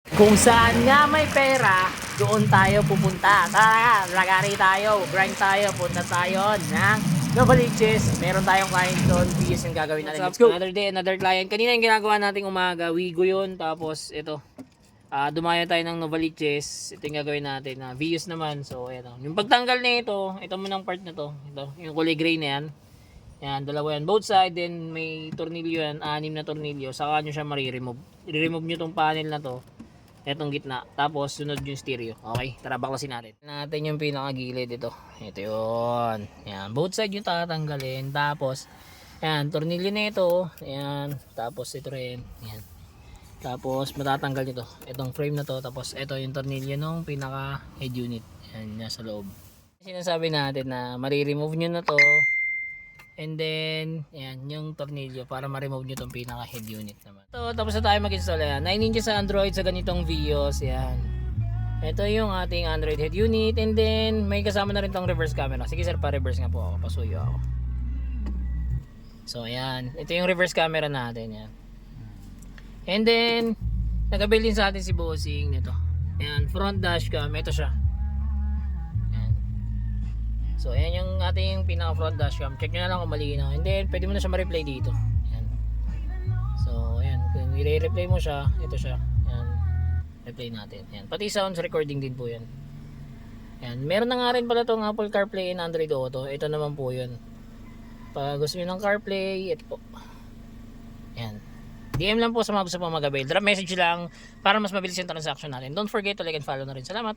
Kung saan nga may pera, doon tayo pupunta. Tara, lagari tayo, grind tayo, punta tayo ng Novaliches. Meron tayong client doon, videos yung gagawin natin. Let's go! Another day, another client. Kanina yung ginagawa nating umaga, Wigo yun. Tapos ito, dumayo tayo ng Novaliches. Ito yung gagawin natin, videos naman. So ayan, yung pagtanggal na ito munang part na to. Ito, yung kulay gray na yan. Yan, dalawa yan. Both side, then may tornilyo yan, 6 na tornilyo. Saka nyo siya i-remove. I-remove nyo tong panel na to. Etong gitna. Tapos sunod yung stereo. Okay, tara baklasin natin. Natin yung pinakagilid ito. Ito yun. Yan, both side yung tatanggalin. Tapos, yan, tornilyo na ito. Yan, tapos ito rin. Yan. Tapos matatanggal nito. Itong frame na to. Tapos ito yung tornilyo nung pinaka head unit. Yan, nasa loob. Sinasabi natin na mari-remove nyo na to. And then, yan, yung tornilyo para ma-remove nyo itong pinaka-head unit naman. So, tapos na tayo mag-install yan. 9 inches sa Android sa ganitong Vios. Yan. Ito yung ating Android head unit. And then, may kasama na rin tong reverse camera. Sige sir, pa-reverse nga po ako. Pasuyo ako. So, yan. Ito yung reverse camera natin. Yan. And then, nag-avail din sa atin si Bossing nito. Yan, front dashcam. Ito siya. So ayan yung ating pinaka front dashcam. Check nyo na lang kung malinaw. And then pwede mo na siya ma-replay dito. Ayan. So ayan, kung i-replay mo siya, ito siya. Ayan. Replay natin. Ayan. Pati sounds recording din po yan. Ayan. Meron na nga rin pala itong Apple CarPlay and Android Auto. Ito naman po yun. Pag gusto nyo ng CarPlay, ito po. Ayan. DM lang po sa mga gusto pong mag-avail. Drop message lang para mas mabilis yung transaction natin. Don't forget to like and follow na rin. Salamat!